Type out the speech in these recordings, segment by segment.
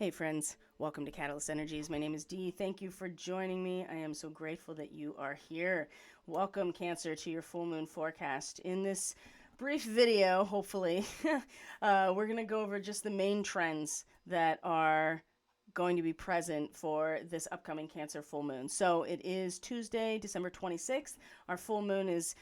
Hey friends, welcome to Catalyst Energies. My name is Dee. Thank you for joining me. I am so grateful that you are here. Welcome, Cancer, to your full moon forecast. In this brief video, hopefully, we're going to go over just the main trends that are going to be present for this upcoming Cancer full moon. So it is Tuesday, December 26th. Our full moon is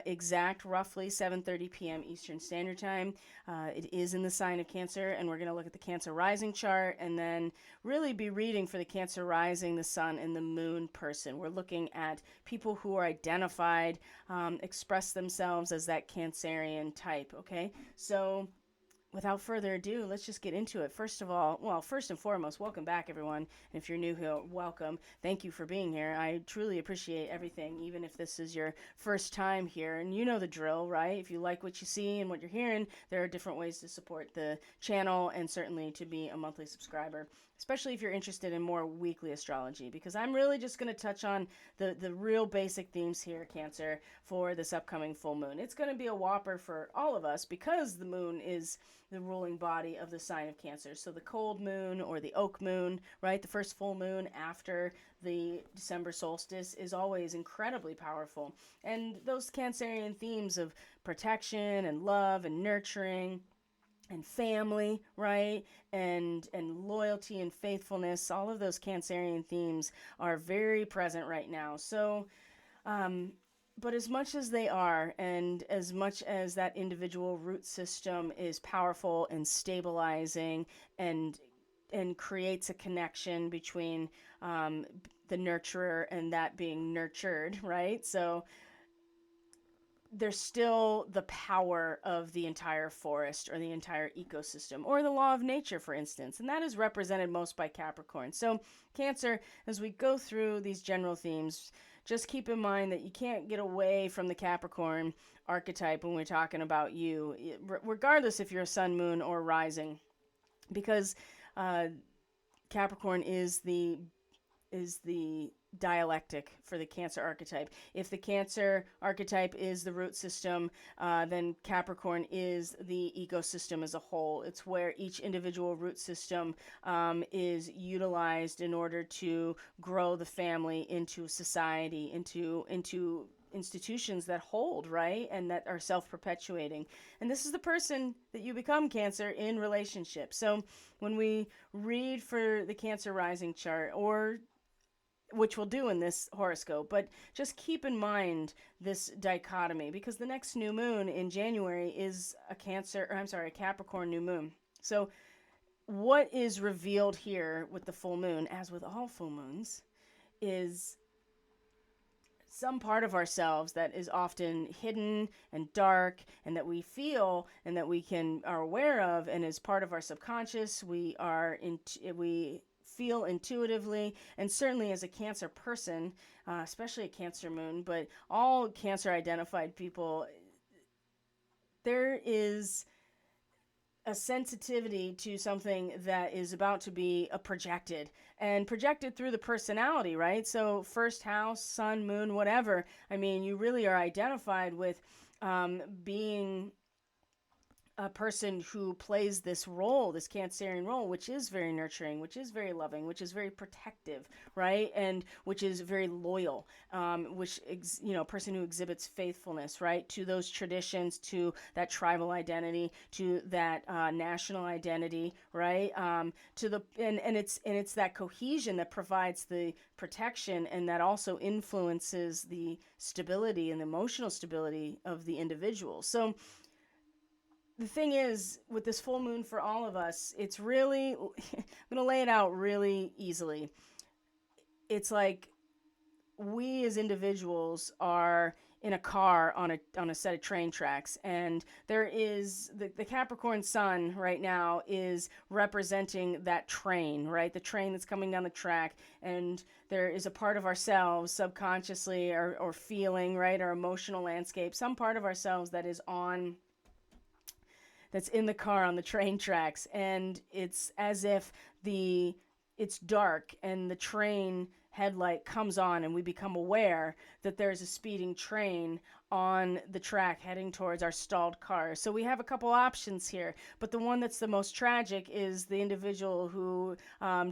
exact roughly 7:30 p.m. Eastern Standard Time. It is in the sign of Cancer, and we're going to look at the Cancer rising chart and then really be reading for the Cancer rising, the sun, and the moon person. We're looking at people who are identified, express themselves as that Cancerian type, okay? So without further ado, let's just get into it. First of all, well, first and foremost, welcome back, everyone. And if you're new here, welcome. Thank you for being here. I truly appreciate everything, even if this is your first time here. And you know the drill, right? If you like what you see and what you're hearing, there are different ways to support the channel and certainly to be a monthly subscriber, especially if you're interested in more weekly astrology, because I'm really just going to touch on the real basic themes here, Cancer, for this upcoming full moon. It's going to be a whopper for all of us because the moon is the ruling body of the sign of Cancer. So the cold moon or the oak moon, right, the first full moon after the December solstice is always incredibly powerful. And those Cancerian themes of protection and love and nurturing and family, right, and loyalty and faithfulness, all of those Cancerian themes are very present right now. So but as much as they are, and as much as that individual root system is powerful and stabilizing and creates a connection between the nurturer and that being nurtured, right? So there's still the power of the entire forest or the entire ecosystem or the law of nature, for instance, and that is represented most by Capricorn. So Cancer, as we go through these general themes, just keep in mind that you can't get away from the Capricorn archetype when we're talking about you, regardless if you're a sun, moon, or rising, because Capricorn is the dialectic for the Cancer archetype. If the Cancer archetype is the root system, then Capricorn is the ecosystem as a whole. It's where each individual root system is utilized in order to grow the family into society, into institutions that hold, right, and that are self-perpetuating. And this is the person that you become, Cancer, in relationships. So when we read for the Cancer rising chart, or which we'll do in this horoscope, but just keep in mind this dichotomy, because the next new moon in January is a Capricorn new moon. So what is revealed here with the full moon, as with all full moons, is some part of ourselves that is often hidden and dark, and that we feel and that we are aware of, and is part of our subconscious. We feel intuitively, and certainly as a Cancer person, especially a Cancer moon, but all Cancer identified people, there is a sensitivity to something that is about to be projected through the personality, right? So first house, sun, moon, whatever. I mean, you really are identified with being a person who plays this role, this Cancerian role, which is very nurturing, which is very loving, which is very protective, right? And which is very loyal, a person who exhibits faithfulness, right? To those traditions, to that tribal identity, to that national identity, right? And it's that cohesion that provides the protection, and that also influences the stability and the emotional stability of the individual. So the thing is, with this full moon for all of us, it's really, I'm going to lay it out really easily. It's like we as individuals are in a car on a set of train tracks, and there is the Capricorn sun right now is representing that train, right? The train that's coming down the track, and there is a part of ourselves subconsciously or feeling, right, our emotional landscape, some part of ourselves that's in the car on the train tracks, and it's as if it's dark and the train headlight comes on and we become aware that there's a speeding train on the track heading towards our stalled car. So we have a couple options here, but the one that's the most tragic is the individual who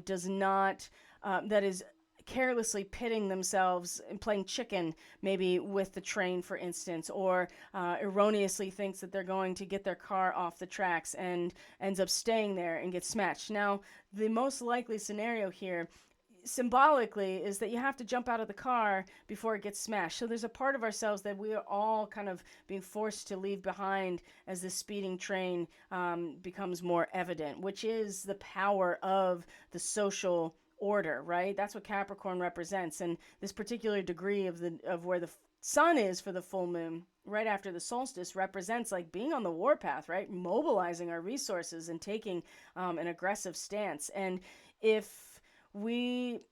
does not, that is carelessly pitting themselves and playing chicken maybe with the train, for instance, or erroneously thinks that they're going to get their car off the tracks and ends up staying there and gets smashed. Now, the most likely scenario here symbolically is that you have to jump out of the car before it gets smashed. So there's a part of ourselves that we are all kind of being forced to leave behind as this speeding train becomes more evident, which is the power of the social order, right? That's what Capricorn represents. And this particular degree of where the sun is for the full moon right after the solstice represents like being on the warpath, right? Mobilizing our resources and taking an aggressive stance. And if we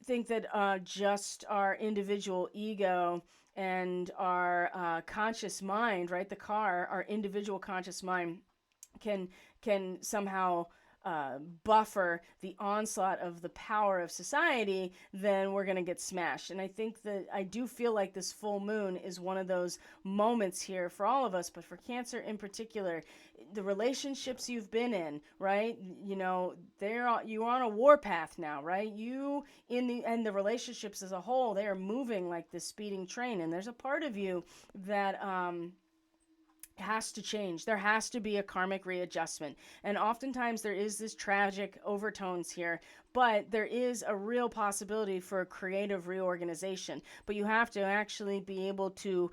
think that just our individual ego and our conscious mind, right, the car, our individual conscious mind can somehow buffer the onslaught of the power of society, then we're going to get smashed. And I think that I do feel like this full moon is one of those moments here for all of us, but for Cancer in particular, the relationships you've been in, right? You know, you're on a warpath now, right? And the relationships as a whole, they are moving like this speeding train. And there's a part of you that has to change. There has to be a karmic readjustment. And oftentimes there is this tragic overtones here, but there is a real possibility for a creative reorganization. But you have to actually be able to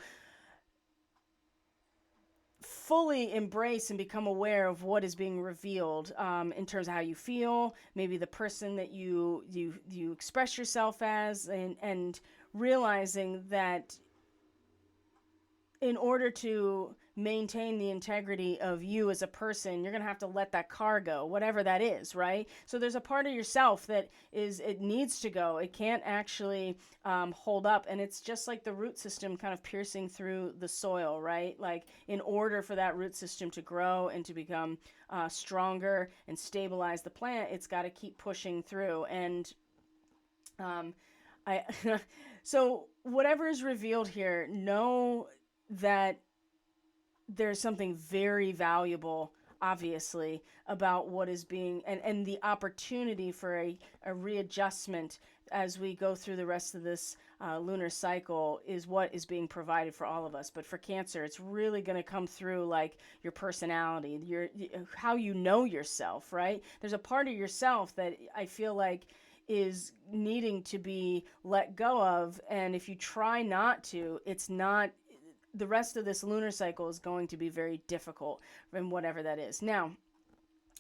fully embrace and become aware of what is being revealed in terms of how you feel, maybe the person that you express yourself as, and realizing that in order to maintain the integrity of you as a person, you're going to have to let that car go, whatever that is, right? So there's a part of yourself that it needs to go. It can't actually hold up. And it's just like the root system kind of piercing through the soil, right? Like in order for that root system to grow and to become stronger and stabilize the plant, it's got to keep pushing through. And so whatever is revealed here, know that there's something very valuable, obviously, about what is being, and the opportunity for a readjustment as we go through the rest of this lunar cycle is what is being provided for all of us. But for Cancer, it's really going to come through like your personality, how you know yourself, right? There's a part of yourself that I feel like is needing to be let go of, and if you try not to, the rest of this lunar cycle is going to be very difficult, and whatever that is. Now,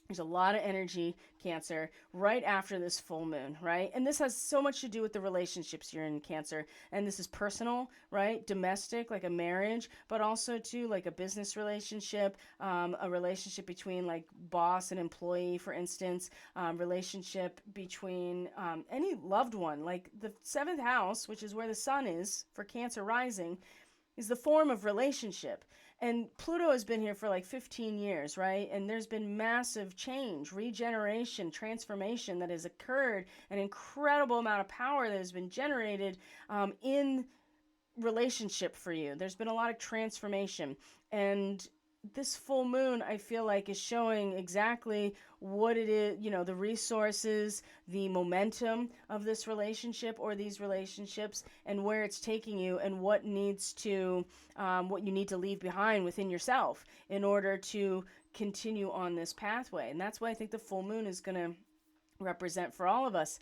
there's a lot of energy, Cancer, right after this full moon, right? And this has so much to do with the relationships you're in, Cancer. And this is personal, right? Domestic, like a marriage, but also too like a business relationship, a relationship between like boss and employee, for instance, relationship between any loved one. Like the 7th house, which is where the sun is for Cancer rising, is the form of relationship. And Pluto has been here for like 15 years, right? And there's been massive change, regeneration, transformation that has occurred, an incredible amount of power that has been generated in relationship for you. There's been a lot of transformation. And this full moon, I feel like, is showing exactly what it is, the resources, the momentum of this relationship or these relationships, and where it's taking you, and what you need to leave behind within yourself in order to continue on this pathway. And that's why I think the full moon is going to represent for all of us,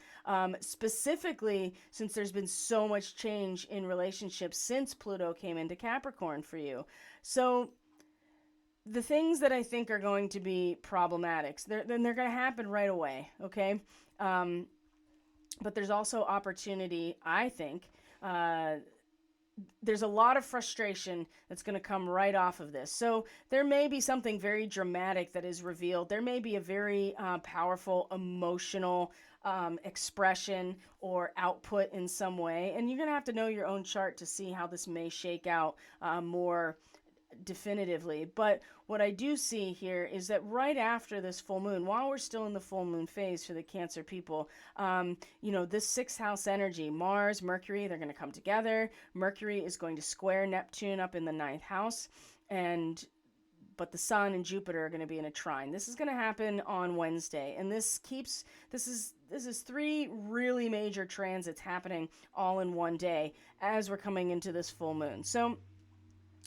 specifically since there's been so much change in relationships since Pluto came into Capricorn for you. So the things that I think are going to be problematic, they're going to happen right away, okay? But there's also opportunity, I think. There's a lot of frustration that's going to come right off of this. So there may be something very dramatic that is revealed. There may be a very powerful emotional expression or output in some way. And you're going to have to know your own chart to see how this may shake out more definitively. But what I do see here is that right after this full moon, while we're still in the full moon phase for the Cancer people, this sixth house energy, Mars, Mercury, they're going to come together. Mercury is going to square Neptune up in the ninth house, but the Sun and Jupiter are going to be in a trine. This is going to happen on Wednesday, and this is 3 really major transits happening all in one day as we're coming into this full moon. So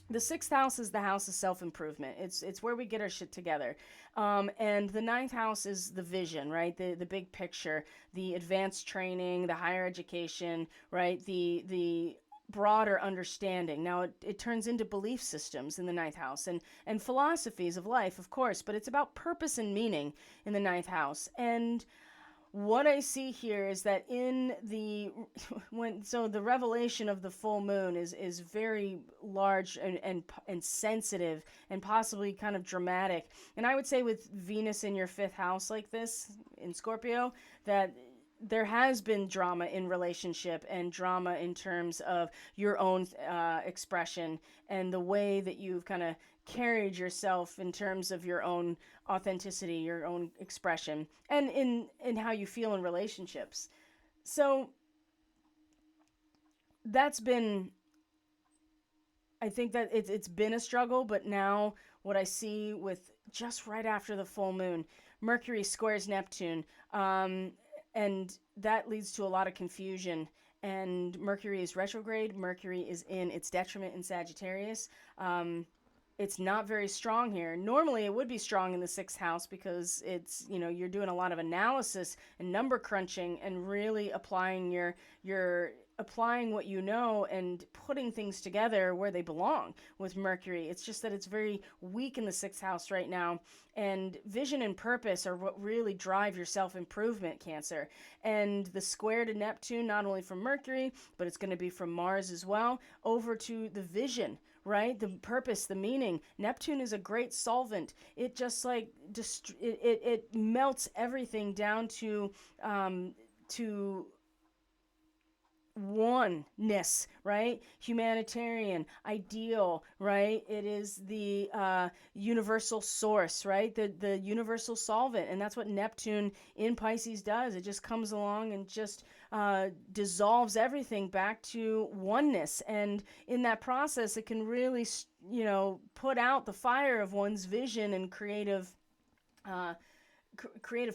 the sixth house is the house of self-improvement. It's where we get our shit together. And the ninth house is the vision, right? The big picture, the advanced training, the higher education, right? The broader understanding. Now it turns into belief systems in the ninth house and philosophies of life, of course, but it's about purpose and meaning in the ninth house. And what I see here is that the revelation of the full moon is very large and sensitive and possibly kind of dramatic. And I would say with Venus in your fifth house like this in Scorpio, that there has been drama in relationship and drama in terms of your own expression and the way that you've kind of carried yourself in terms of your own authenticity, your own expression, and in how you feel in relationships. So that's been, I think that it's been a struggle, but now what I see with just right after the full moon, Mercury squares Neptune, and that leads to a lot of confusion. And Mercury is retrograde. Mercury is in its detriment in Sagittarius. It's not very strong here. Normally it would be strong in the sixth house because it's, you're doing a lot of analysis and number crunching and really applying applying what you know and putting things together where they belong with Mercury. It's just that it's very weak in the sixth house right now. And vision and purpose are what really drive your self-improvement, Cancer. And the square to Neptune, not only from Mercury, but it's going to be from Mars as well, over to the vision, right? The purpose, the meaning. Neptune is a great solvent. It just it melts everything down to oneness, right? Humanitarian, ideal, right? It is the universal source, right? The universal solvent. And that's what Neptune in Pisces does. It just comes along and just dissolves everything back to oneness. And in that process, it can really, put out the fire of one's vision and creative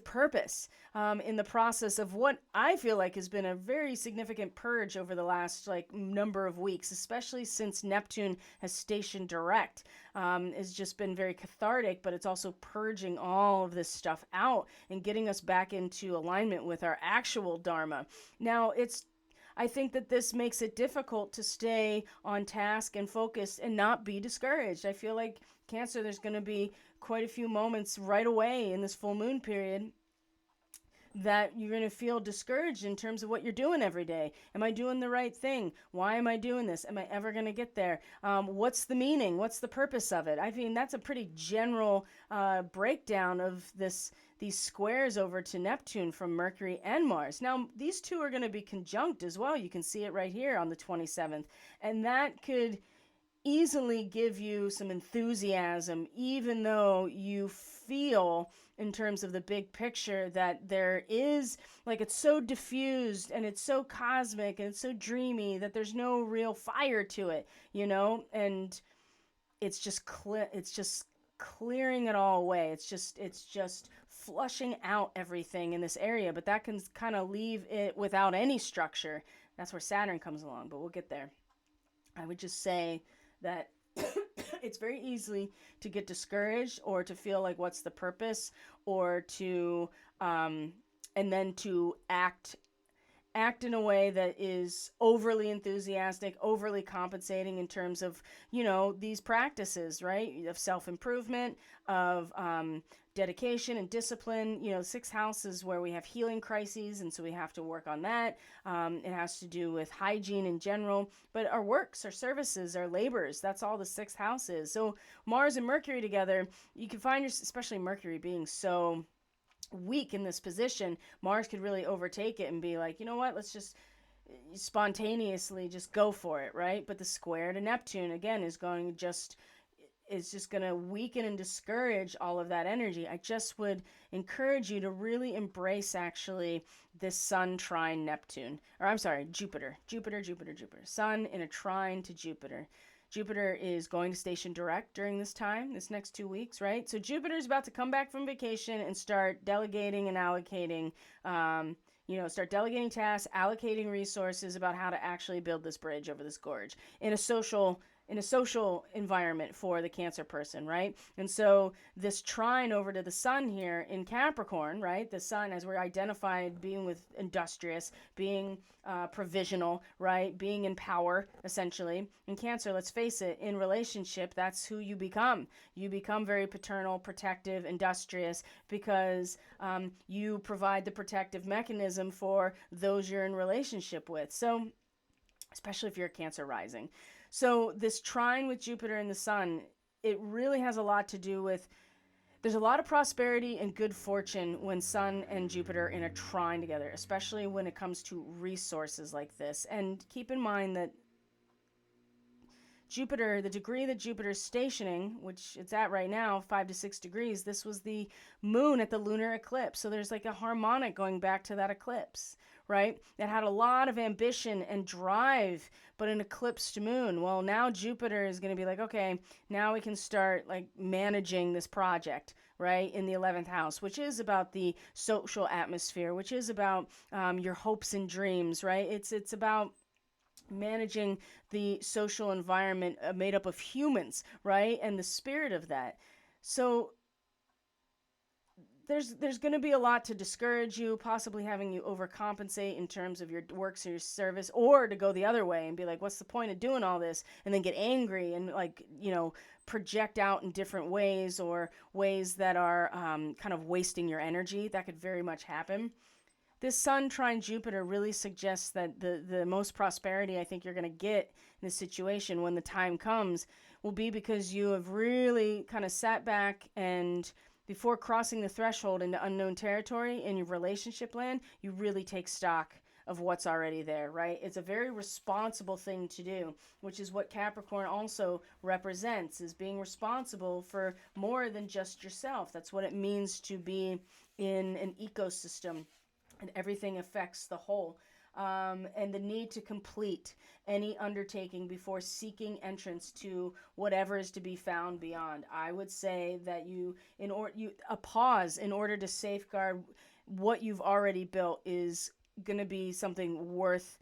purpose in the process of what I feel like has been a very significant purge over the last number of weeks, especially since Neptune has stationed direct. It's just been very cathartic, but it's also purging all of this stuff out and getting us back into alignment with our actual Dharma. Now, I think that this makes it difficult to stay on task and focused and not be discouraged. I feel like Cancer, there's going to be quite a few moments right away in this full moon period that you're going to feel discouraged in terms of what you're doing every day. Am I doing the right thing? Why am I doing this? Am I ever going to get there? What's the meaning? What's the purpose of it? I mean, that's a pretty general breakdown of these squares over to Neptune from Mercury and Mars. Now, these two are going to be conjunct as well. You can see it right here on the 27th. And that could easily give you some enthusiasm, even though you feel in terms of the big picture that there is, it's so diffused and it's so cosmic and it's so dreamy that there's no real fire to it, and it's just clearing it all away. It's just flushing out everything in this area, but that can kind of leave it without any structure. That's where Saturn comes along, but we'll get there. I would just say that it's very easy to get discouraged or to feel like what's the purpose, or to and then to act in a way that is overly enthusiastic, overly compensating in terms of, these practices, right? Of self-improvement, of dedication and discipline. Sixth house is where we have healing crises, and so we have to work on that. It has to do with hygiene in general, but our works, our services, our labors, that's all the sixth house is. So Mars and Mercury together, you can find especially Mercury being so weak in this position, Mars could really overtake it and be like, you know what, let's just spontaneously just go for it, right? But the square to Neptune, again, is going to just is just going to weaken and discourage all of that energy. I just would encourage you to really embrace actually this Sun trine Neptune, or I'm sorry, Jupiter. Sun in a trine to Jupiter. Jupiter is going to station direct during this time, this next 2 weeks, right? So Jupiter is about to come back from vacation and start delegating and allocating, start delegating tasks, allocating resources about how to actually build this bridge over this gorge in a social environment for the Cancer person, right? And so this trine over to the Sun here in Capricorn, right? The Sun, as we're identified, being with industrious, being provisional, right? Being in power, essentially. In Cancer, let's face it, in relationship, that's who you become. You become very paternal, protective, industrious, because you provide the protective mechanism for those you're in relationship with. So, especially if you're a Cancer rising. So this trine with Jupiter and the Sun, it really has a lot to do with, there's a lot of prosperity and good fortune when Sun and Jupiter in a trine together, especially when it comes to resources like this. And keep in mind that Jupiter, the degree that Jupiter is stationing, which it's at right now, 5 to 6 degrees, this was the moon at the lunar eclipse. So there's like a harmonic going back to that eclipse, right? That had a lot of ambition and drive, but an eclipsed moon. Well, now Jupiter is going to be like, okay, now we can start like managing this project, right? In the 11th house, which is about the social atmosphere, which is about your hopes and dreams, right? It's about managing the social environment made up of humans, right? And the spirit of that. So there's going to be a lot to discourage you, possibly having you overcompensate in terms of your works or your service, or to go the other way and be like, what's the point of doing all this? And then get angry and project out in different ways, or ways that are kind of wasting your energy. That could very much happen. This Sun trine Jupiter really suggests that the most prosperity I think you're going to get in this situation when the time comes will be because you have really kind of sat back, and before crossing the threshold into unknown territory in your relationship land, you really take stock of what's already there, right? It's a very responsible thing to do, which is what Capricorn also represents, is being responsible for more than just yourself. That's what it means to be in an ecosystem, and everything affects the whole. And the need to complete any undertaking before seeking entrance to whatever is to be found beyond. I would say that a pause in order to safeguard what you've already built is going to be something worth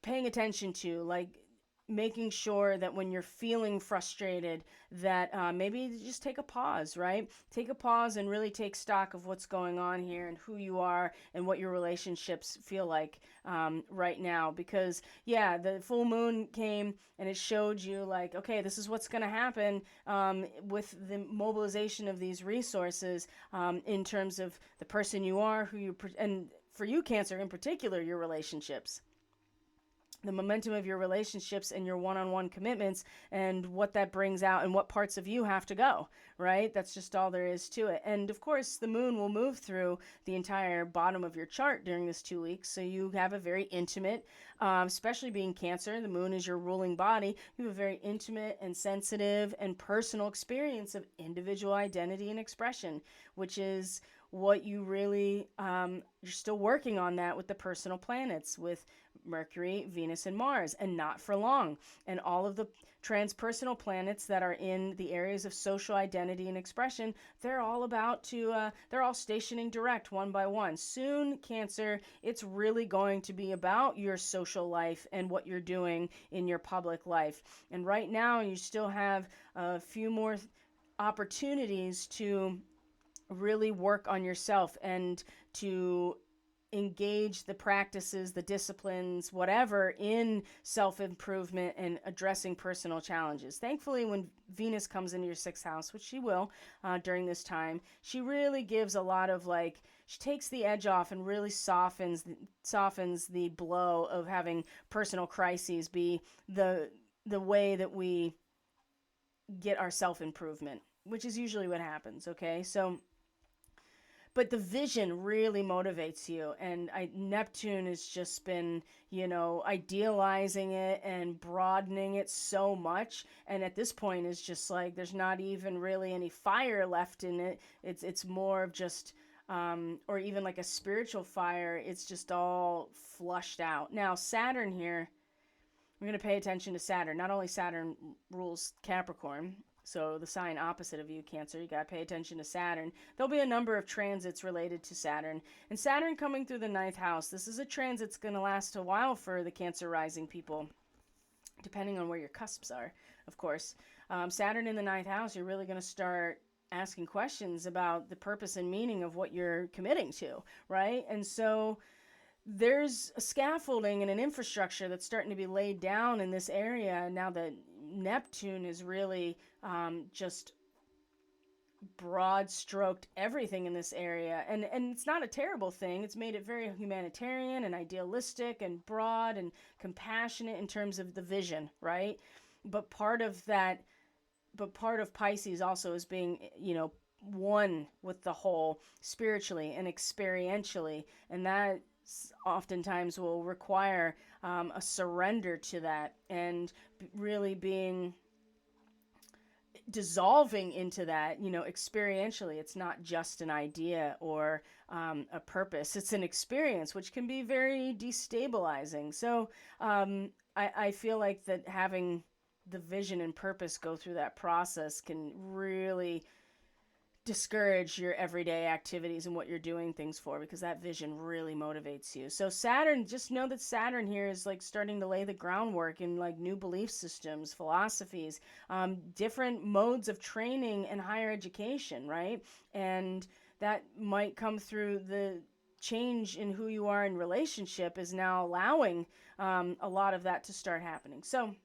paying attention to, like making sure that when you're feeling frustrated that maybe just take a pause, right? Take a pause and really take stock of what's going on here and who you are and what your relationships feel like right now. Because yeah, the full moon came and it showed you like, okay, this is what's going to happen with the mobilization of these resources in terms of the person you are, and for you, Cancer in particular, your relationships. The momentum of your relationships and your one-on-one commitments, and what that brings out, and what parts of you have to go, right? That's just all there is to it. And of course, the moon will move through the entire bottom of your chart during this 2 weeks. So you have a very intimate, especially being Cancer, the moon is your ruling body. You have a very intimate and sensitive and personal experience of individual identity and expression, which is what you really, you're still working on that with the personal planets, with Mercury, Venus, and Mars, and not for long. And all of the transpersonal planets that are in the areas of social identity and expression, they're all they're all stationing direct one by one. Soon, Cancer, it's really going to be about your social life and what you're doing in your public life. And right now, you still have a few more opportunities to really work on yourself and to engage the practices, the disciplines, whatever, in self-improvement and addressing personal challenges. Thankfully, when Venus comes into your 6th house, which she will during this time, she really gives a lot of she takes the edge off and really softens the blow of having personal crises be the way that we get our self-improvement, which is usually what happens, okay? So but the vision really motivates you. And Neptune has just been, idealizing it and broadening it so much. And at this point, is just like there's not even really any fire left in it. It's more of just, or even like a spiritual fire. It's just all flushed out. Now, Saturn here, we're going to pay attention to Saturn. Not only Saturn rules Capricorn, so the sign opposite of you, Cancer, you got to pay attention to Saturn. There'll be a number of transits related to Saturn. And Saturn coming through the 9th house, this is a transit that's going to last a while for the Cancer rising people, depending on where your cusps are, of course. Saturn in the 9th house, you're really going to start asking questions about the purpose and meaning of what you're committing to, right? And so there's a scaffolding and an infrastructure that's starting to be laid down in this area now that Neptune is really just broad stroked everything in this area. And it's not a terrible thing. It's made it very humanitarian and idealistic and broad and compassionate in terms of the vision, right? But part of Pisces also is being, one with the whole spiritually and experientially. And that oftentimes will require a surrender to that and really dissolving into that, experientially. It's not just an idea or a purpose. It's an experience, which can be very destabilizing. So I feel like that having the vision and purpose go through that process can really discourage your everyday activities and what you're doing things for, because that vision really motivates you. So Saturn, just know that Saturn here is like starting to lay the groundwork in like new belief systems, philosophies, different modes of training and higher education, right? And that might come through the change in who you are in relationship is now allowing a lot of that to start happening. So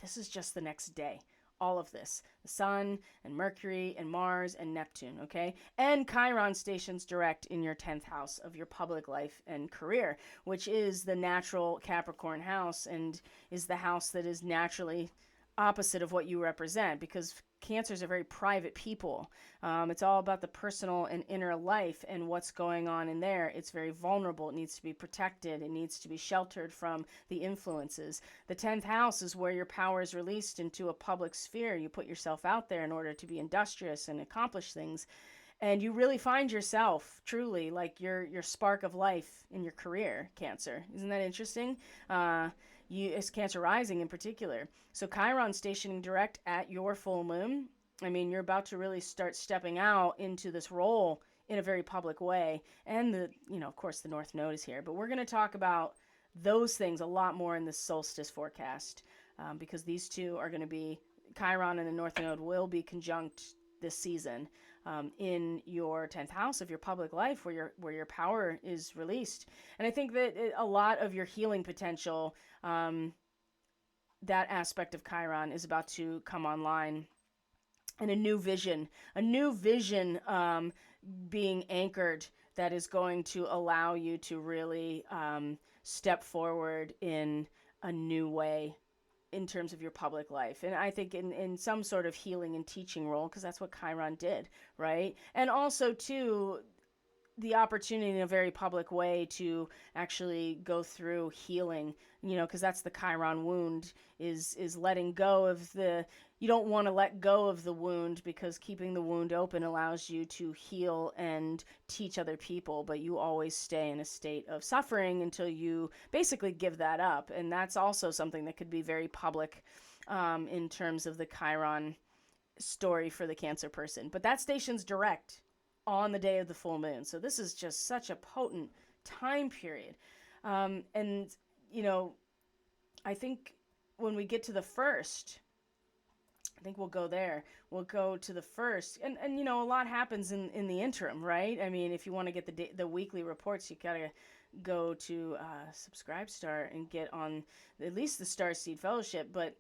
this is just the next day. All of this, the Sun and Mercury and Mars and Neptune, okay? And Chiron stations direct in your 10th house of your public life and career, which is the natural Capricorn house and is the house that is naturally opposite of what you represent, because Cancers are very private people. It's all about the personal and inner life and what's going on in there. It's very vulnerable. It needs to be protected. It needs to be sheltered from the influences. The 10th house is where your power is released into a public sphere. You put yourself out there in order to be industrious and accomplish things. And you really find yourself truly like your spark of life in your career, Cancer. Isn't that interesting? It's Cancer rising in particular. So Chiron stationing direct at your full moon. I mean, you're about to really start stepping out into this role in a very public way. And of course, the North Node is here. But we're going to talk about those things a lot more in this solstice forecast, because these two are going to be, Chiron and the North Node will be conjunct this season in your 10th house of your public life, where your power is released. And I think that a lot of your healing potential, that aspect of Chiron is about to come online, and a new vision being anchored that is going to allow you to really step forward in a new way in terms of your public life. And I think in some sort of healing and teaching role, because that's what Chiron did, right? And also, too, the opportunity in a very public way to actually go through healing, because that's the Chiron wound, is letting go of you don't want to let go of the wound, because keeping the wound open allows you to heal and teach other people, but you always stay in a state of suffering until you basically give that up. And that's also something that could be very public in terms of the Chiron story for the Cancer person. But that station's direct on the day of the full moon. So this is just such a potent time period. And, I think when we get to the first, I think we'll go there. We'll go to the first. And a lot happens in the interim, right? I mean, if you want to get the weekly reports, you got to go to Subscribestar and get on at least the Starseed Fellowship, but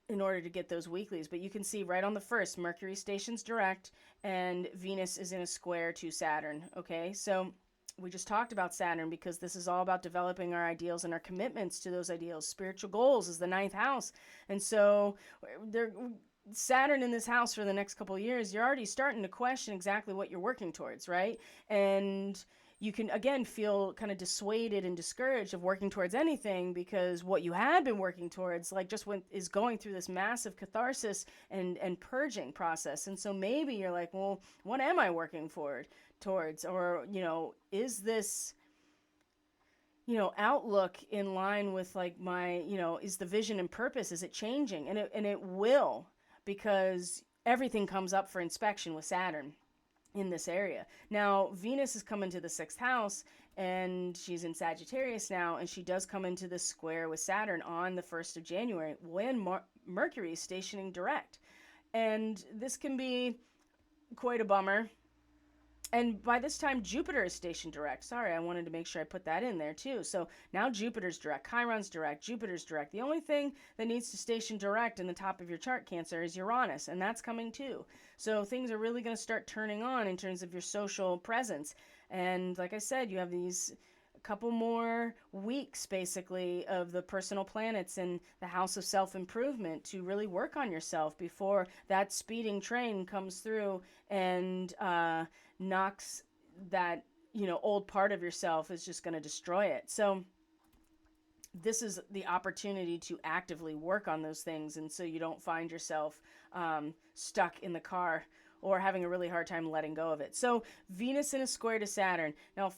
in order to get those weeklies. But you can see right on the first, Mercury stations direct and Venus is in a square to Saturn. Okay, so we just talked about Saturn because this is all about developing our ideals and our commitments to those ideals. Spiritual goals is the 9th house. And so Saturn in this house for the next couple of years, you're already starting to question exactly what you're working towards, right? And you can again feel kind of dissuaded and discouraged of working towards anything, because what you had been working towards, like, just went is going through this massive catharsis and purging process. And so maybe you're like, well, what am I working towards? Or, is this, outlook in line with, like, my, is the vision and purpose, is it changing? And it will, because everything comes up for inspection with Saturn in this area. Now, Venus is coming to the 6th house, and she's in Sagittarius now, and she does come into this square with Saturn on the 1st of January when Mercury is stationing direct. And this can be quite a bummer. And by this time, Jupiter is stationed direct. Sorry, I wanted to make sure I put that in there too. So now Jupiter's direct, Chiron's direct, Jupiter's direct. The only thing that needs to station direct in the top of your chart, Cancer, is Uranus, and that's coming too. So things are really going to start turning on in terms of your social presence. And like I said, you have these couple more weeks basically of the personal planets in the house of self-improvement to really work on yourself before that speeding train comes through and knocks that old part of yourself, is just going to destroy it. So this is the opportunity to actively work on those things, and so you don't find yourself stuck in the car or having a really hard time letting go of it. So Venus in a square to Saturn. Now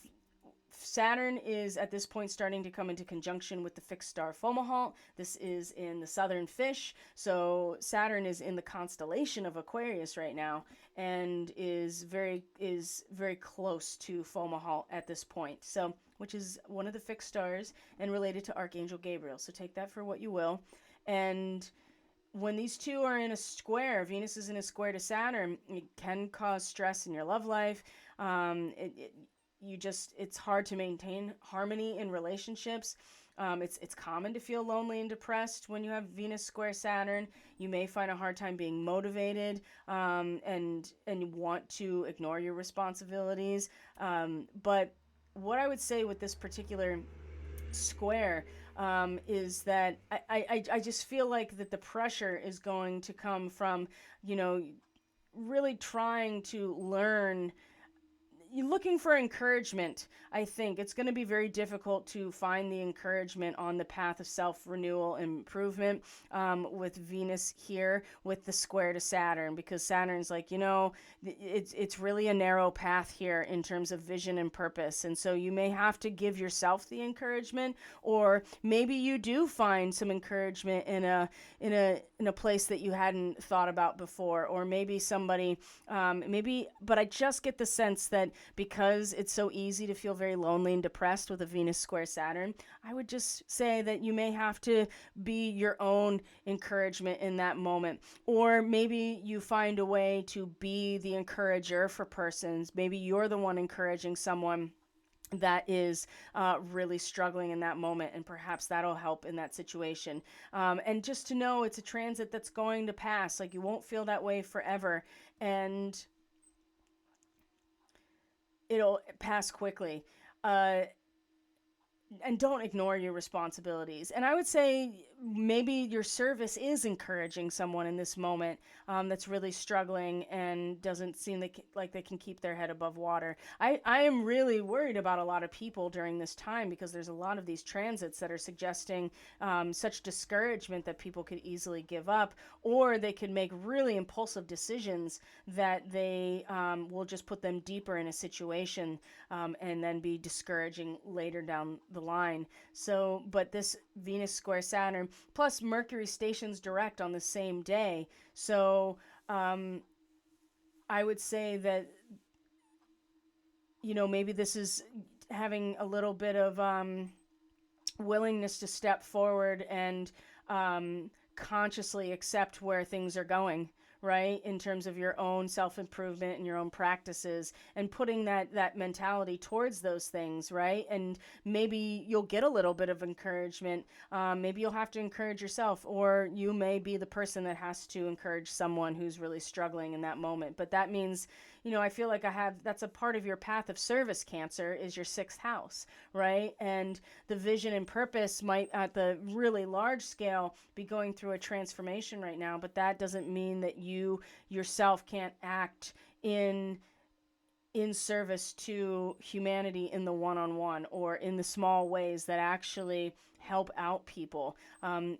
Saturn is at this point starting to come into conjunction with the fixed star Fomalhaut. This is in the southern fish. So Saturn is in the constellation of Aquarius right now, and is very close to Fomalhaut at this point. So, which is one of the fixed stars and related to Archangel Gabriel. So take that for what you will. And when these two are in a square, Venus is in a square to Saturn, it can cause stress in your love life. It's hard to maintain harmony in relationships. It's common to feel lonely and depressed when you have Venus square Saturn. You may find a hard time being motivated, and you want to ignore your responsibilities. But what I would say with this particular square is that I just feel like that the pressure is going to come from, really trying to learn. You're looking for encouragement. I think it's going to be very difficult to find the encouragement on the path of self-renewal and improvement with Venus here with the square to Saturn, because Saturn's like, it's really a narrow path here in terms of vision and purpose. And so you may have to give yourself the encouragement, or maybe you do find some encouragement in a place that you hadn't thought about before, or maybe somebody, but I just get the sense that because it's so easy to feel very lonely and depressed with a Venus square Saturn, I would just say that you may have to be your own encouragement in that moment. Or maybe you find a way to be the encourager for persons. Maybe you're the one encouraging someone that is really struggling in that moment, and perhaps that'll help in that situation. And just to know it's a transit that's going to pass. Like, you won't feel that way forever, and it'll pass quickly. And don't ignore your responsibilities. And I would say maybe your service is encouraging someone in this moment that's really struggling and doesn't seem like they can keep their head above water. I am really worried about a lot of people during this time, because there's a lot of these transits that are suggesting such discouragement that people could easily give up, or they could make really impulsive decisions that they will just put them deeper in a situation and then be discouraging later down the line. So, but this Venus square Saturn plus Mercury stations direct on the same day. So I would say that, maybe this is having a little bit of willingness to step forward and consciously accept where things are going, right? In terms of your own self-improvement and your own practices, and putting that mentality towards those things, right? And maybe you'll get a little bit of encouragement. Maybe you'll have to encourage yourself, or you may be the person that has to encourage someone who's really struggling in that moment. But that means, I feel like that's a part of your path of service, Cancer, is your sixth house, right? And the vision and purpose might, at the really large scale, be going through a transformation right now, but that doesn't mean that you yourself can't act in service to humanity in the one-on-one, or in the small ways that actually help out people,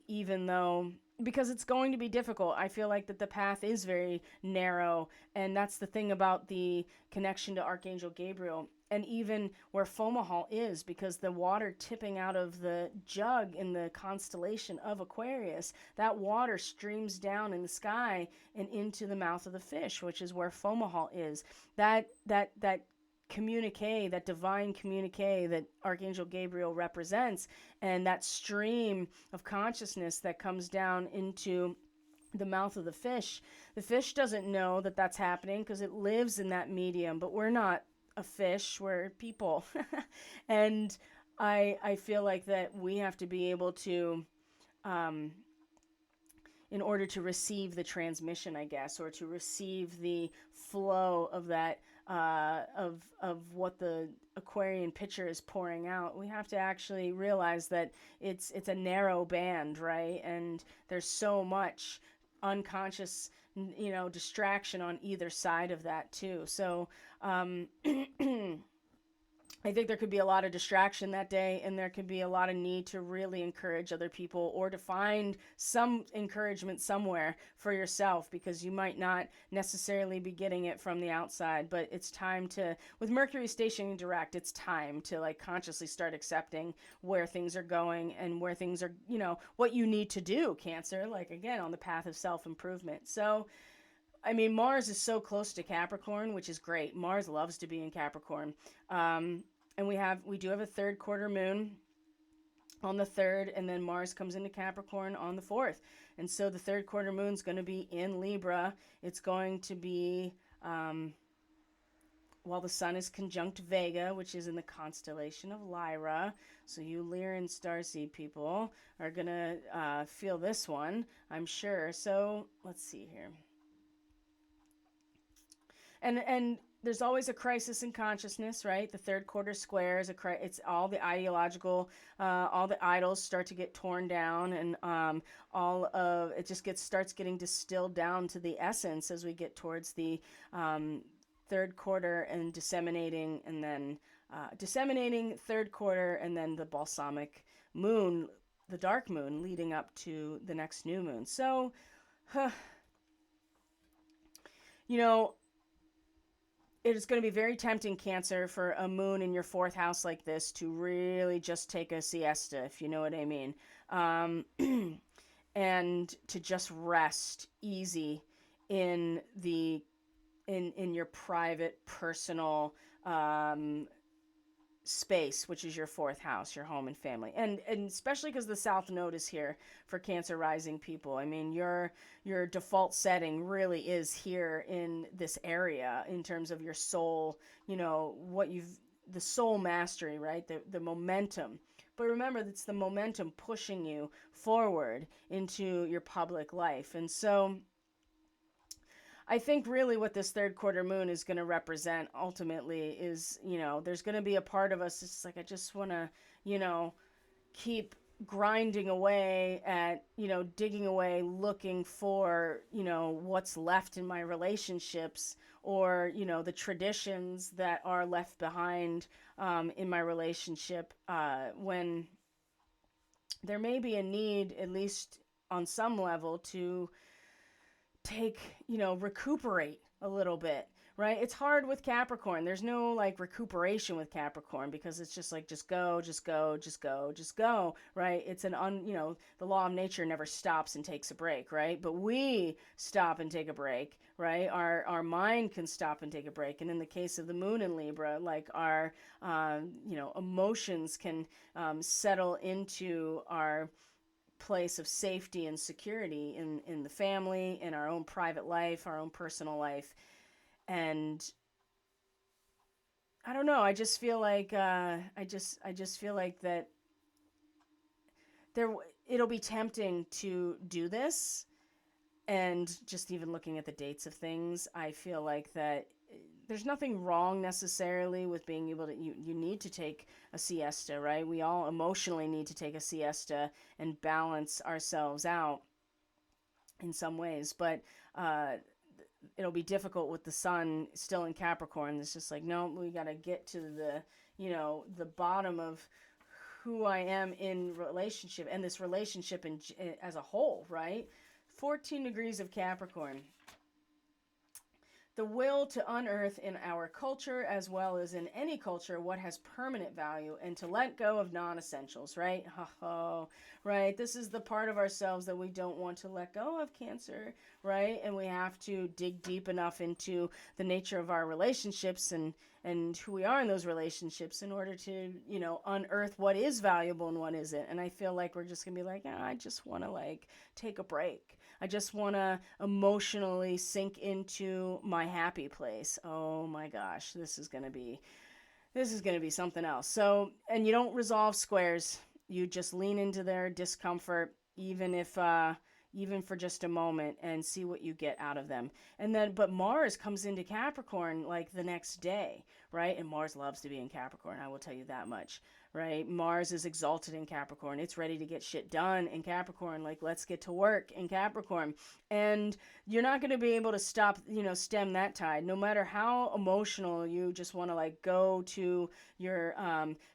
even though, because it's going to be difficult. I feel like that the path is very narrow, and that's the thing about the connection to Archangel Gabriel, and even where Fomalhaut is, because the water tipping out of the jug in the constellation of Aquarius, that water streams down in the sky and into the mouth of the fish, which is where Fomalhaut is. That communique, that divine communique that Archangel Gabriel represents, and that stream of consciousness that comes down into the mouth of the fish doesn't know that that's happening because it lives in that medium, but we're not a fish, we're people. And I feel like that we have to be able to, in order to receive the transmission, I guess, or to receive the flow of that, of what the Aquarian pitcher is pouring out, we have to actually realize that it's a narrow band, right? And there's so much unconscious, distraction on either side of that too. So I think there could be a lot of distraction that day, and there could be a lot of need to really encourage other people, or to find some encouragement somewhere for yourself, because you might not necessarily be getting it from the outside. But it's time to, with Mercury stationing direct, it's time to like consciously start accepting where things are going and where things are, what you need to do, Cancer, like again, on the path of self-improvement. So I mean, Mars is so close to Capricorn, which is great. Mars loves to be in Capricorn. And we do have a third quarter moon on the 3rd, and then Mars comes into Capricorn on the 4th. And so the third quarter moon is going to be in Libra. It's going to be, while the sun is conjunct Vega, which is in the constellation of Lyra. So you Lyran starseed people are going to feel this one, I'm sure. So let's see here. And there's always a crisis in consciousness, right? The third quarter square is it's all the ideological, all the idols start to get torn down, and all of it just starts getting distilled down to the essence as we get towards the third quarter, and disseminating third quarter, and then the balsamic moon, the dark moon, leading up to the next new moon. So, it is going to be very tempting, Cancer, for a moon in your 4th house like this to really just take a siesta, if you know what I mean. And to just rest easy in your private, personal space, which is your 4th house, your home and family, and especially because the South Node is here for Cancer rising people. I mean, your default setting really is here in this area in terms of your soul, the soul mastery, right? The momentum. But remember, it's the momentum pushing you forward into your public life. And so I think really what this third quarter moon is going to represent ultimately is, there's going to be a part of us, it's like, I just want to, keep grinding away at, digging away, looking for, what's left in my relationships, or, the traditions that are left behind in my relationship, when there may be a need, at least on some level, to recuperate a little bit, right? It's hard with Capricorn. There's no like recuperation with Capricorn, because it's just like, just go, right? It's the law of nature never stops and takes a break, right? But we stop and take a break, right? Our mind can stop and take a break. And in the case of the moon in Libra, like our, emotions can settle into our place of safety and security in the family, in our own private life, our own personal life. And I don't know, I just feel like I just feel like that there it'll be tempting to do this. And just even looking at the dates of things, I feel like that there's nothing wrong necessarily with being able to, you need to take a siesta, right? We all emotionally need to take a siesta and balance ourselves out in some ways, but uh, it'll be difficult with the sun still in Capricorn. It's just like, no, we got to get to the, the bottom of who I am in relationship, and this relationship as a whole, right? 14 degrees of Capricorn. The will to unearth in our culture, as well as in any culture, what has permanent value, and to let go of non-essentials, right? Oh, right. This is the part of ourselves that we don't want to let go of, Cancer, right? And we have to dig deep enough into the nature of our relationships and who we are in those relationships in order to, unearth what is valuable and what isn't. And I feel like we're just going to be like, I just want to take a break. I just want to emotionally sink into my happy place. Oh my gosh, this is going to be something else. So, and you don't resolve squares. You just lean into their discomfort, even for just a moment, and see what you get out of them. And then, but Mars comes into Capricorn like the next day, right? And Mars loves to be in Capricorn, I will tell you that much, right? Mars is exalted in Capricorn. It's ready to get shit done in Capricorn. Like, let's get to work in Capricorn. And you're not going to be able to stop, stem that tide. No matter how emotional you just want to go to your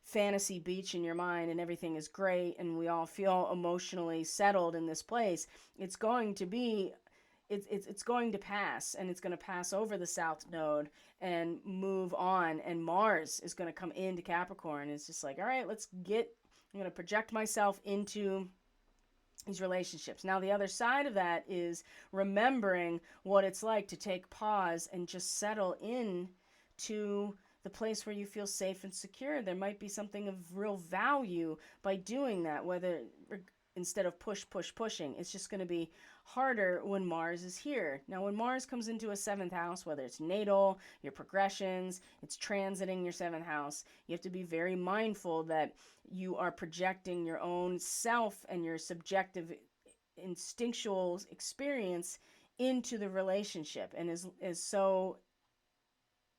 fantasy beach in your mind and everything is great and we all feel emotionally settled in this place, it's going to be it's going to pass, and it's going to pass over the South Node and move on, and Mars is going to come into Capricorn. It's just like, all right, I'm going to project myself into these relationships. Now, the other side of that is remembering what it's like to take pause and just settle in to the place where you feel safe and secure. There might be something of real value by doing that, whether instead of pushing. It's just going to be harder when Mars is here. Now, when Mars comes into a seventh house, whether it's natal, your progressions, it's transiting your seventh house, you have to be very mindful that you are projecting your own self and your subjective instinctual experience into the relationship. And is so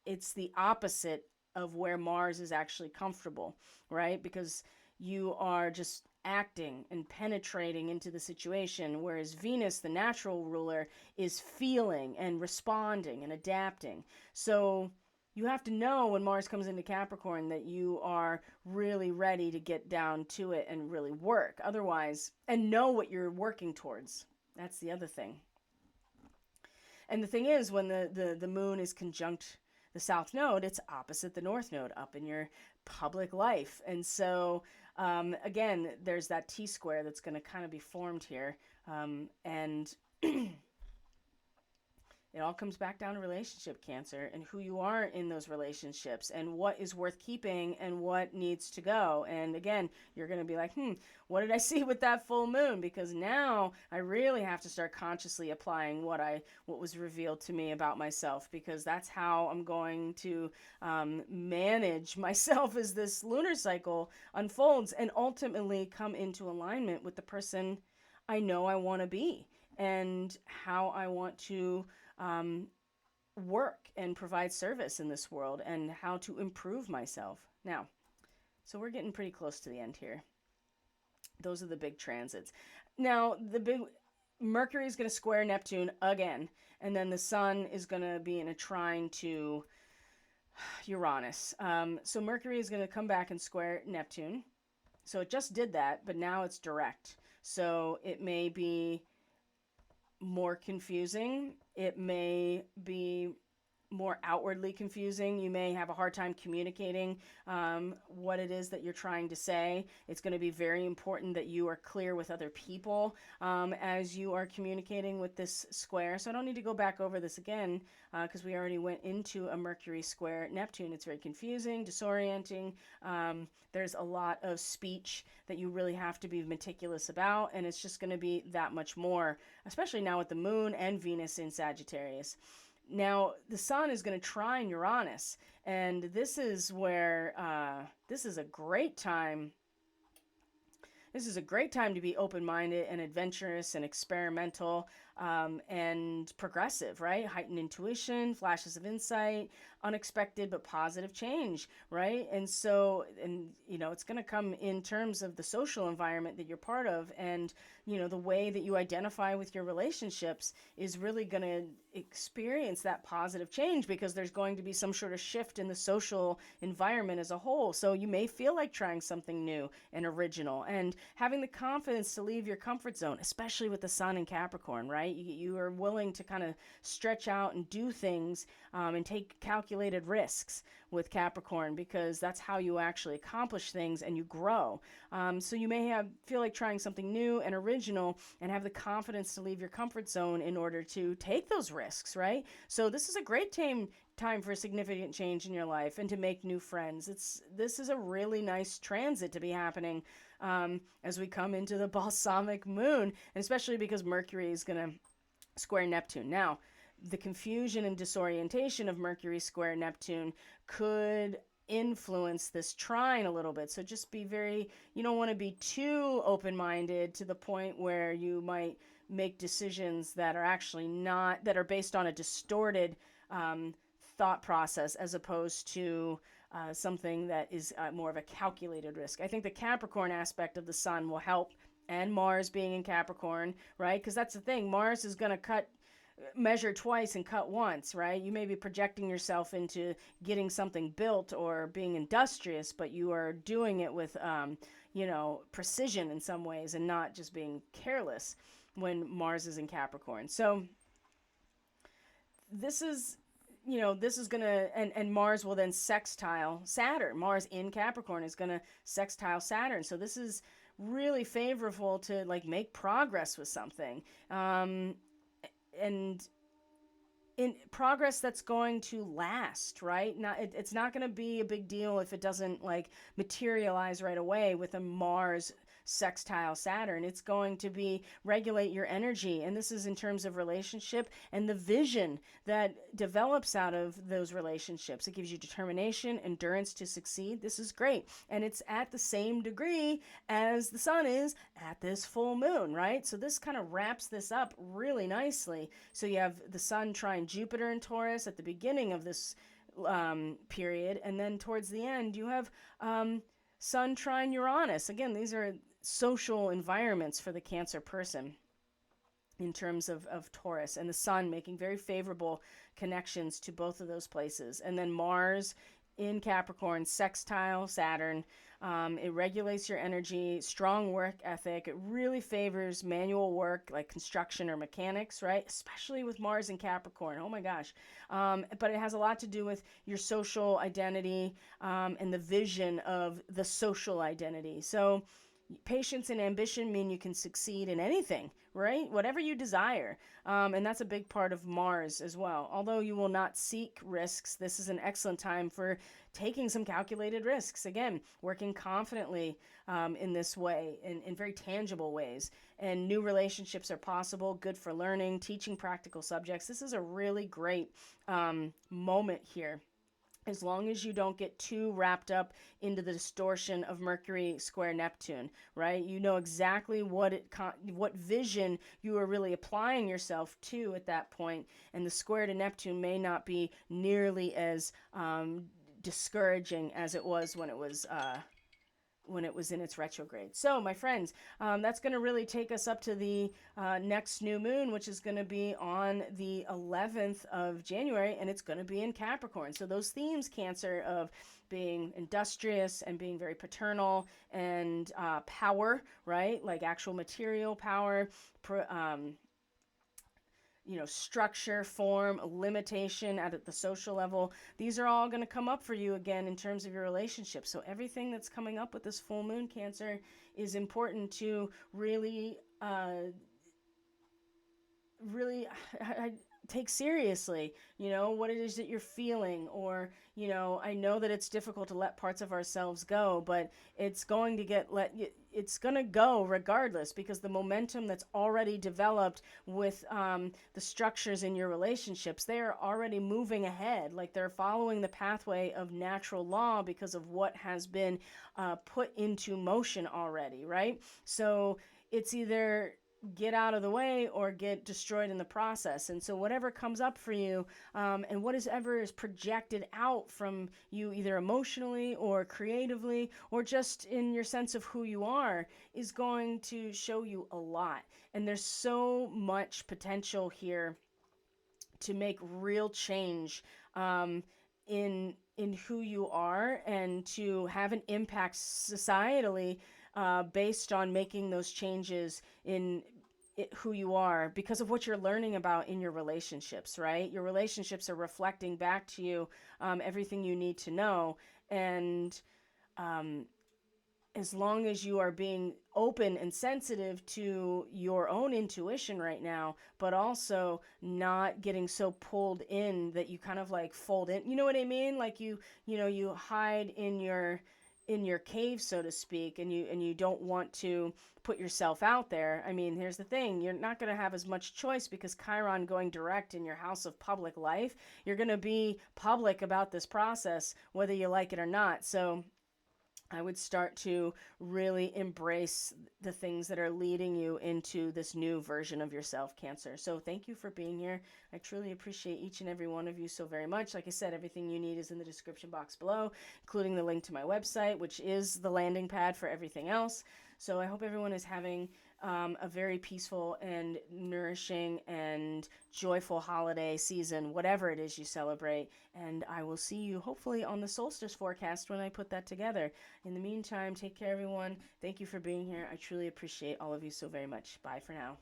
it's the opposite of where Mars is actually comfortable, right? Because you are just acting and penetrating into the situation, whereas Venus, the natural ruler, is feeling and responding and adapting. So you have to know when Mars comes into Capricorn that you are really ready to get down to it and really work. Otherwise, and know what you're working towards. That's the other thing. And the thing is, when the moon is conjunct the South Node, it's opposite the North Node up in your public life. And so, again, there's that T-square that's going to kind of be formed here. And it all comes back down to relationship, Cancer, and who you are in those relationships and what is worth keeping and what needs to go. And again, you're going to be like, what did I see with that full moon? Because now I really have to start consciously applying what was revealed to me about myself, because that's how I'm going to manage myself as this lunar cycle unfolds and ultimately come into alignment with the person I know I want to be and how I want to work and provide service in this world and how to improve myself. Now, so we're getting pretty close to the end here. Those are the big transits. Now, the big Mercury is going to square Neptune again, and then the Sun is going to be in a trine to Uranus. So Mercury is going to come back and square Neptune. So it just did that, but now it's direct. So it may be more confusing. It may be more outwardly confusing. You may have a hard time communicating what it is that you're trying to say. It's going to be very important that you are clear with other people as you are communicating with this square. So I don't need to go back over this again because we already went into a Mercury square Neptune. It's very confusing, disorienting. There's a lot of speech that you really have to be meticulous about, and it's just going to be that much more, especially now with the moon and Venus in Sagittarius. Now, the sun is going to trine Uranus, and this is where this is a great time. This is a great time to be open-minded and adventurous and experimental and progressive, right? Heightened intuition, flashes of insight, unexpected but positive change, right? And so, and you know, it's going to come in terms of the social environment that you're part of, and you know, the way that you identify with your relationships is really going to experience that positive change because there's going to be some sort of shift in the social environment as a whole. So you may feel like trying something new and original and having the confidence to leave your comfort zone, especially with the sun in Capricorn, right? You are willing to kind of stretch out and do things and take calculated risks with Capricorn because that's how you actually accomplish things and you grow. So you may feel like trying something new and original and have the confidence to leave your comfort zone in order to take those risks, right? So this is a great time for a significant change in your life and to make new friends. This is a really nice transit to be happening as we come into the balsamic moon, and especially because Mercury is going to square Neptune. Now, the confusion and disorientation of Mercury square Neptune could influence this trine a little bit. So just be you don't want to be too open-minded to the point where you might make decisions that are actually that are based on a distorted thought process as opposed to something that is more of a calculated risk. I think the Capricorn aspect of the sun will help, and Mars being in Capricorn, right? Because that's the thing. Mars is going to measure twice and cut once, right? You may be projecting yourself into getting something built or being industrious, but you are doing it with, precision in some ways and not just being careless when Mars is in Capricorn. So this is going to, and Mars will then sextile Saturn. Mars in Capricorn is going to sextile Saturn. So this is really favorable to like make progress with something. And in progress that's going to last, right? It's not going to be a big deal if it doesn't like materialize right away with a Mars sextile Saturn. It's going to regulate your energy. And this is in terms of relationship and the vision that develops out of those relationships. It gives you determination, endurance to succeed. This is great. And it's at the same degree as the sun is at this full moon, right? So this kind of wraps this up really nicely. So you have the sun trine Jupiter in Taurus at the beginning of this period. And then towards the end, you have sun trine Uranus. Again, these are social environments for the Cancer person in terms of Taurus, and the sun making very favorable connections to both of those places. And then Mars in Capricorn, sextile Saturn. It regulates your energy, strong work ethic. It really favors manual work like construction or mechanics, right? Especially with Mars in Capricorn. Oh my gosh. But it has a lot to do with your social identity and the vision of the social identity. So patience and ambition mean you can succeed in anything, right? Whatever you desire. And that's a big part of Mars as well. Although you will not seek risks, this is an excellent time for taking some calculated risks. Again, working confidently in this way, in very tangible ways. And new relationships are possible, good for learning, teaching practical subjects. This is a really great moment here, as long as you don't get too wrapped up into the distortion of Mercury square Neptune, right? You know exactly what vision you are really applying yourself to at that point, and the square to Neptune may not be nearly as discouraging as it was when it was in its retrograde. So, my friends, that's going to really take us up to the next new moon, which is going to be on the 11th of January, and it's going to be in Capricorn. So those themes, Cancer, of being industrious and being very paternal and power, right? Like actual material power, structure, form, limitation at the social level. These are all going to come up for you again in terms of your relationship. So everything that's coming up with this full moon, Cancer, is important to really, really take seriously, what it is that you're feeling, or, I know that it's difficult to let parts of ourselves go, but it's going to it's going to go regardless, because the momentum that's already developed with the structures in your relationships, they are already moving ahead. Like, they're following the pathway of natural law because of what has been put into motion already, right? So it's either get out of the way or get destroyed in the process. And so whatever comes up for you, and whatever is projected out from you, either emotionally or creatively or just in your sense of who you are, is going to show you a lot. And there's so much potential here to make real change in who you are, and to have an impact societally based on making those changes in who you are, because of what you're learning about in your relationships, right? Your relationships are reflecting back to you everything you need to know. And as long as you are being open and sensitive to your own intuition right now, but also not getting so pulled in that you kind of like fold in, you know what I mean? Like you hide in your cave, so to speak, and you don't want to put yourself out there. I mean, here's the thing, you're not going to have as much choice, because Chiron going direct in your house of public life, you're going to be public about this process whether you like it or not. So I would start to really embrace the things that are leading you into this new version of yourself, Cancer. So thank you for being here. I truly appreciate each and every one of you so very much. Like I said, everything you need is in the description box below, including the link to my website, which is the landing pad for everything else. So I hope everyone is having a very peaceful and nourishing and joyful holiday season, whatever it is you celebrate. And I will see you hopefully on the solstice forecast when I put that together. In the meantime, take care, everyone. Thank you for being here. I truly appreciate all of you so very much. Bye for now.